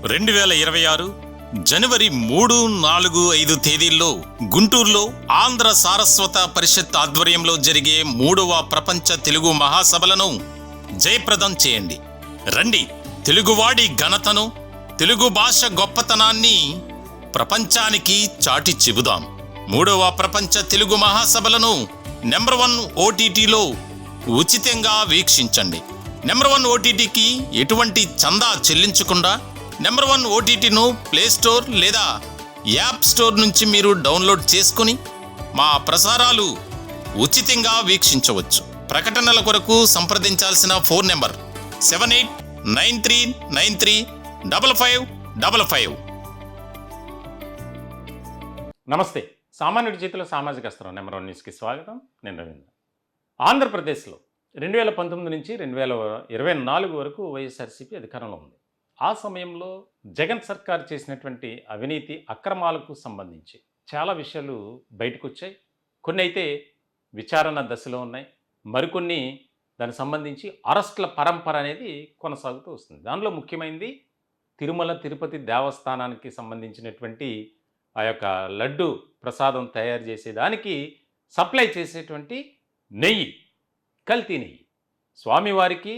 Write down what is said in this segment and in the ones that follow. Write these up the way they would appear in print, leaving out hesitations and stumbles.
2026 జనవరి 3, 4, 5 తేదీల్లో గుంటూరులో ఆంధ్ర సారస్వత పరిషత్ ఆధ్వర్యంలో జరిగే 3వ ప్రపంచ తెలుగు మహాసభలను జయప్రదం చేయండి. రండి, తెలుగువాడి ఘనతను, తెలుగు భాష గొప్పతనాన్ని ప్రపంచానికి చాటి చెబుదాం. 3వ ప్రపంచ తెలుగు మహాసభలను నెంబర్ 1 ఓటీటీలో ఉచితంగా వీక్షించండి. నెంబర్ 1 ఓటీటీకి ఎటువంటి చందా చెల్లించకుండా నెంబర్ 1 ఓటీటీను ప్లేస్టోర్ లేదా యాప్ స్టోర్ నుంచి మీరు డౌన్లోడ్ చేసుకుని మా ప్రసారాలు ఉచితంగా వీక్షించవచ్చు. ప్రకటనల కొరకు సంప్రదించాల్సిన ఫోన్ నెంబర్ 7893935555. నమస్తే. సామాన్యుడి చేతిలో సామాజిక అస్త్రం నెంబర్ 1 న్యూస్కి స్వాగతం. నేను రవీంద్ర. ఆంధ్రప్రదేశ్లో 2019 నుంచి 2024 వరకు వైఎస్ఆర్సీపీ అధికారంలో ఉంది. ఆ సమయంలో జగన్ సర్కార్ చేసినటువంటి అవినీతి అక్రమాలకు సంబంధించి చాలా విషయాలు బయటకు వచ్చాయి. కొన్ని అయితే విచారణ దశలో ఉన్నాయి, మరికొన్ని దానికి సంబంధించి అరెస్టుల పరంపర అనేది కొనసాగుతూ వస్తుంది. దానిలో ముఖ్యమైనది తిరుమల తిరుపతి దేవస్థానానికి సంబంధించినటువంటి ఆ యొక్క లడ్డు ప్రసాదం తయారు చేసేదానికి సప్లై చేసేటువంటి నెయ్యి, కల్తీ నెయ్యి. స్వామివారికి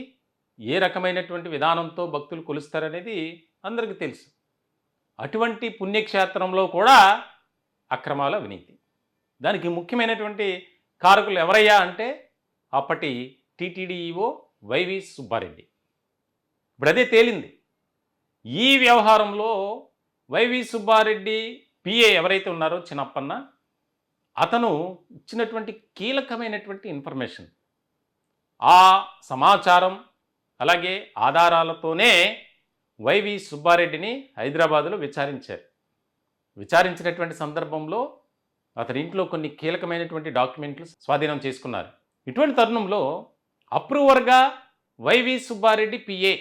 ఏ రకమైనటువంటి విధానంతో భక్తులు కొలుస్తారనేది అందరికీ తెలుసు. అటువంటి పుణ్యక్షేత్రంలో కూడా అక్రమాల అవినీతి. దానికి ముఖ్యమైనటువంటి కారకులు ఎవరయ్యా అంటే అప్పటి టీటీడీ ఈవో వైవి సుబ్బారెడ్డి. ఇప్పుడు అదే తేలింది. ఈ వ్యవహారంలో వైవి సుబ్బారెడ్డి పిఏ ఎవరైతే ఉన్నారో చిన్నప్పన్న, అతను ఇచ్చినటువంటి కీలకమైనటువంటి ఇన్ఫర్మేషన్, ఆ సమాచారం అలాగే ఆధారాలతోనే వైవి సుబ్బారెడ్డిని హైదరాబాదులో విచారించినటువంటి సందర్భంలో అతని ఇంట్లో కొన్ని కీలకమైనటువంటి డాక్యుమెంట్లు స్వాధీనం చేసుకున్నారు. ఇటువంటి తరుణంలో అప్రూవర్గా వైవి సుబ్బారెడ్డి పిఏ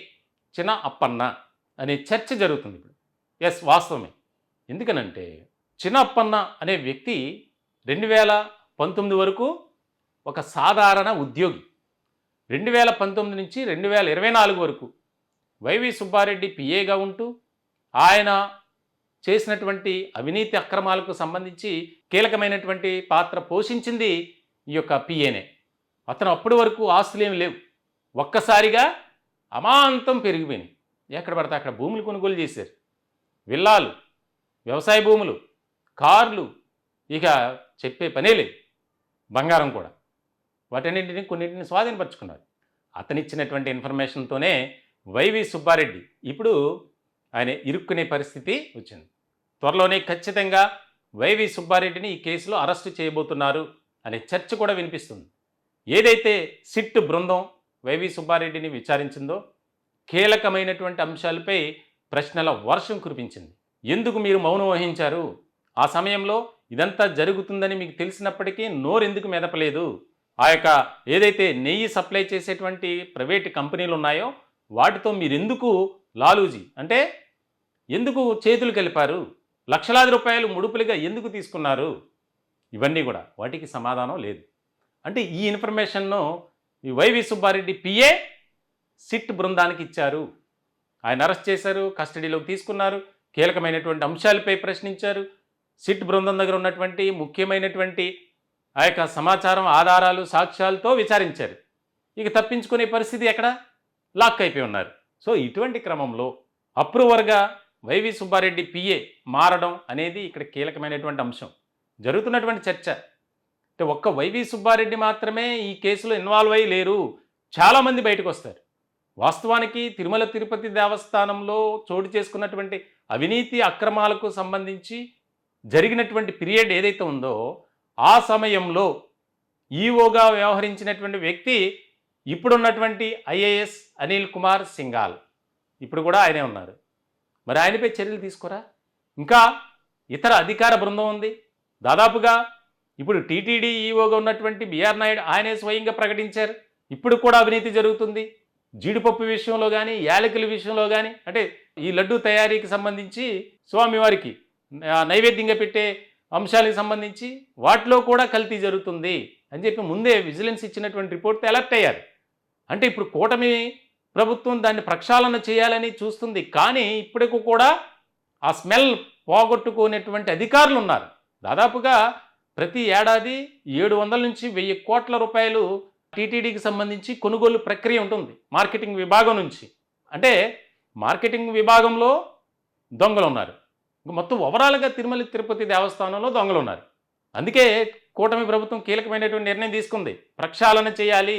చిన్న అప్పన్న అనే చర్చ జరుగుతుంది ఇప్పుడు. ఎస్, వాస్తవమే. ఎందుకనంటే చిన్న అప్పన్న అనే వ్యక్తి 2019 వరకు ఒక సాధారణ ఉద్యోగి. 2019 నుంచి 2024 వరకు వైవి సుబ్బారెడ్డి పిఏగా ఉంటూ ఆయన చేసినటువంటి అవినీతి అక్రమాలకు సంబంధించి కీలకమైనటువంటి పాత్ర పోషించింది ఈ యొక్క పిఏనే. అతను అప్పటి వరకు ఆస్తులు ఏమి లేవు. ఒక్కసారిగా అమాంతం పెరిగిపోయినాయి. ఎక్కడ పడితే అక్కడ భూములు కొనుగోలు చేశారు. విల్లాలు, వ్యవసాయ భూములు, కార్లు, ఇక చెప్పే పనే లేదు. బంగారం కూడా. వాటన్నింటినీ కొన్నింటిని స్వాధీనపరుచుకున్నారు. అతనిచ్చినటువంటి ఇన్ఫర్మేషన్తోనే వైవి సుబ్బారెడ్డి ఇప్పుడు ఆయన ఇరుక్కునే పరిస్థితి వచ్చింది. త్వరలోనే ఖచ్చితంగా వైవి సుబ్బారెడ్డిని ఈ కేసులో అరెస్టు చేయబోతున్నారు అనే చర్చ కూడా వినిపిస్తుంది. ఏదైతే సిట్ బృందం వైవి సుబ్బారెడ్డిని విచారించిందో కీలకమైనటువంటి అంశాలపై ప్రశ్నల వర్షం కురిపించింది. ఎందుకు మీరు మౌనం వహించారు? ఆ సమయంలో ఇదంతా జరుగుతుందని మీకు తెలిసినప్పటికీ నోరెందుకు మెదపలేదు? ఆ యొక్క ఏదైతే నెయ్యి సప్లై చేసేటువంటి ప్రైవేటు కంపెనీలు ఉన్నాయో వాటితో మీరు ఎందుకు లాలూజీ అంటే ఎందుకు చేతులు కలిపారు? లక్షలాది రూపాయలు ముడుపులుగా ఎందుకు తీసుకున్నారు? ఇవన్నీ కూడా వాటికి సమాధానం లేదు. అంటే ఈ ఇన్ఫర్మేషన్ను ఈ వైవి సుబ్బారెడ్డి పిఏ సిట్ బృందానికి ఇచ్చారు. ఆయన అరెస్ట్ చేశారు, కస్టడీలోకి తీసుకున్నారు, కీలకమైనటువంటి అంశాలపై ప్రశ్నించారు. సిట్ బృందం దగ్గర ఉన్నటువంటి ముఖ్యమైనటువంటి ఆ యొక్క సమాచారం, ఆధారాలు, సాక్ష్యాలతో విచారించారు. ఇక తప్పించుకునే పరిస్థితి ఎక్కడ? లాక్ అయిపోయి ఉన్నారు. సో ఇటువంటి క్రమంలో అప్రూవర్గా వైవి సుబ్బారెడ్డి పిఏ మారడం అనేది ఇక్కడ కీలకమైనటువంటి అంశం. జరుగుతున్నటువంటి చర్చ అంటే ఒక్క వైవి సుబ్బారెడ్డి మాత్రమే ఈ కేసులో ఇన్వాల్వ్ అయ్యి లేరు. చాలామంది బయటకు వస్తారు. వాస్తవానికి తిరుమల తిరుపతి దేవస్థానంలో చోటు చేసుకున్నటువంటి అవినీతి అక్రమాలకు సంబంధించి జరిగినటువంటి పీరియడ్ ఏదైతే ఉందో ఆ సమయంలో ఈఓగా వ్యవహరించినటువంటి వ్యక్తి ఇప్పుడున్నటువంటి ఐఏఎస్ అనిల్ కుమార్ సింఘాల్. ఇప్పుడు కూడా ఆయనే ఉన్నారు. మరి ఆయనపై చర్యలు తీసుకోరా? ఇంకా ఇతర అధికార బృందం ఉంది. దాదాపుగా ఇప్పుడు టీటీడీ ఈఓగా ఉన్నటువంటి బిఆర్ నాయుడు ఆయనే స్వయంగా ప్రకటించారు ఇప్పుడు కూడా అవినీతి జరుగుతుంది. జీడిపప్పు విషయంలో కానీ, యాలకుల విషయంలో కానీ, అంటే ఈ లడ్డు తయారీకి సంబంధించి స్వామివారికి నైవేద్యంగా పెట్టే అంశాలకు సంబంధించి వాటిలో కూడా కల్తీ జరుగుతుంది అని చెప్పి ముందే విజిలెన్స్ ఇచ్చినటువంటి రిపోర్ట్తో అలర్ట్ అయ్యారు. అంటే ఇప్పుడు కూటమి ప్రభుత్వం దాన్ని ప్రక్షాళన చేయాలని చూస్తుంది. కానీ ఇప్పటికి కూడా ఆ స్మెల్ పోగొట్టుకునేటువంటి అధికారులు ఉన్నారు. దాదాపుగా ప్రతి ఏడాది 700 నుంచి 1000 కోట్ల రూపాయలు టీటీడీకి సంబంధించి కొనుగోలు ప్రక్రియ ఉంటుంది మార్కెటింగ్ విభాగం నుంచి. అంటే మార్కెటింగ్ విభాగంలో దొంగలు ఉన్నారు. ఇంక మొత్తం ఓవరాల్గా తిరుమల తిరుపతి దేవస్థానంలో దొంగలు ఉన్నారు. అందుకే కూటమి ప్రభుత్వం కీలకమైనటువంటి నిర్ణయం తీసుకుంది. ప్రక్షాళన చేయాలి,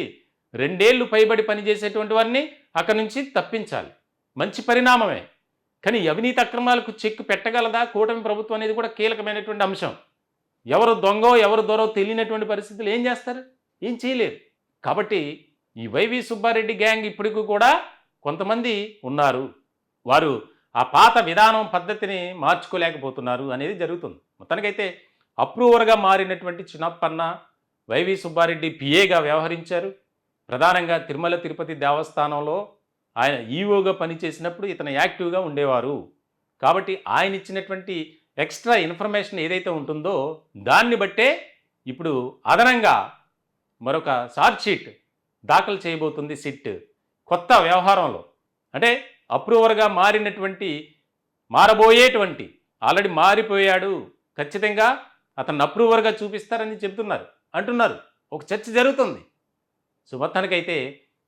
2 ఏళ్ళు పైబడి పనిచేసేటువంటి వారిని అక్కడి నుంచి తప్పించాలి. మంచి పరిణామమే. కానీ అవినీతి అక్రమాలకు చెక్ పెట్టగలదా కూటమి ప్రభుత్వం అనేది కూడా కీలకమైనటువంటి అంశం. ఎవరు దొంగో ఎవరు దొరో తెలియనటువంటి పరిస్థితులు ఏం చేస్తారు? ఏం చేయలేరు. కాబట్టి ఈ వైవి సుబ్బారెడ్డి గ్యాంగ్ ఇప్పటికీ కూడా కొంతమంది ఉన్నారు. వారు ఆ పాత విధానం పద్ధతిని మార్చుకోలేకపోతున్నారు అనేది జరుగుతుంది. మొత్తానికైతే అప్రూవర్గా మారినటువంటి చిన్నప్పన్న వైవి సుబ్బారెడ్డి పిఏగా వ్యవహరించారు. ప్రధానంగా తిరుమల తిరుపతి దేవస్థానంలో ఆయన ఈఓగా పనిచేసినప్పుడు ఇతను యాక్టివ్గా ఉండేవారు. కాబట్టి ఆయన ఇచ్చినటువంటి ఎక్స్ట్రా ఇన్ఫర్మేషన్ ఏదైతే ఉంటుందో దాన్ని బట్టే ఇప్పుడు అదనంగా మరొక ఛార్జ్షీట్ దాఖలు చేయబోతుంది సిట్ కొత్త వ్యవహారంలో. అంటే అప్రూవర్గా మారబోయేటువంటి ఆల్రెడీ మారిపోయాడు, ఖచ్చితంగా అతన్ని అప్రూవర్గా చూపిస్తారని అంటున్నారు. ఒక చర్చ జరుగుతుంది. సో మొత్తానికైతే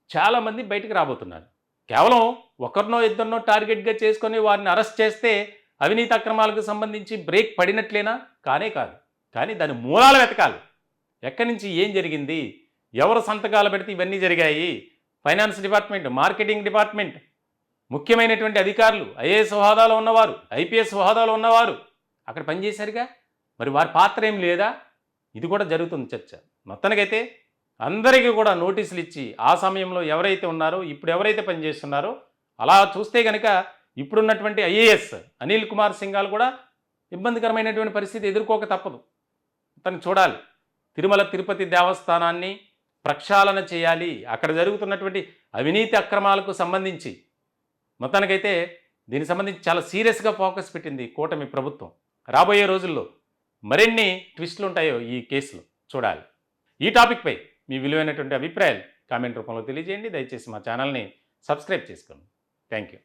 చాలామంది బయటకు రాబోతున్నారు. కేవలం ఒకరినో ఇద్దరినో టార్గెట్గా చేసుకొని వారిని అరెస్ట్ చేస్తే అవినీతి అక్రమాలకు సంబంధించి బ్రేక్ పడినట్లేనా? కానే కాదు. కానీ దాని మూలాలు వెతకాలి. ఎక్కడి నుంచి ఏం జరిగింది, ఎవరు సంతకాలు పెడితే ఇవన్నీ జరిగాయి, ఫైనాన్స్ డిపార్ట్మెంట్, మార్కెటింగ్ డిపార్ట్మెంట్, ముఖ్యమైనటువంటి అధికారులు, ఐఏఎస్ హోదాలో ఉన్నవారు, ఐపీఎస్ హోదాలో ఉన్నవారు అక్కడ పనిచేశారుగా, మరి వారి పాత్ర ఏం లేదా? ఇది కూడా జరుగుతుంది చర్చ. మొత్తానికైతే అందరికీ కూడా నోటీసులు ఇచ్చి ఆ సమయంలో ఎవరైతే ఉన్నారో ఇప్పుడు ఎవరైతే పనిచేస్తున్నారో అలా చూస్తే కనుక ఇప్పుడున్నటువంటి ఐఏఎస్ అనిల్ కుమార్ సింఘాల్ కూడా ఇబ్బందికరమైనటువంటి పరిస్థితి ఎదుర్కోక తప్పదు. తను చూడాలి. తిరుమల తిరుపతి దేవస్థానాన్ని ప్రక్షాళన చేయాలి. అక్కడ జరుగుతున్నటువంటి అవినీతి అక్రమాలకు సంబంధించి మొత్తానికైతే దీనికి సంబంధించి చాలా సీరియస్గా ఫోకస్ పెట్టింది కూటమి ప్రభుత్వం. రాబోయే రోజుల్లో మరిన్ని ట్విస్టులు ఉంటాయో ఈ కేసులో చూడాలి. ఈ టాపిక్పై మీ విలువైనటువంటి అభిప్రాయాలు కామెంట్ రూపంలో తెలియజేయండి. దయచేసి మా ఛానల్ని సబ్స్క్రైబ్ చేసుకోండి. Thank you.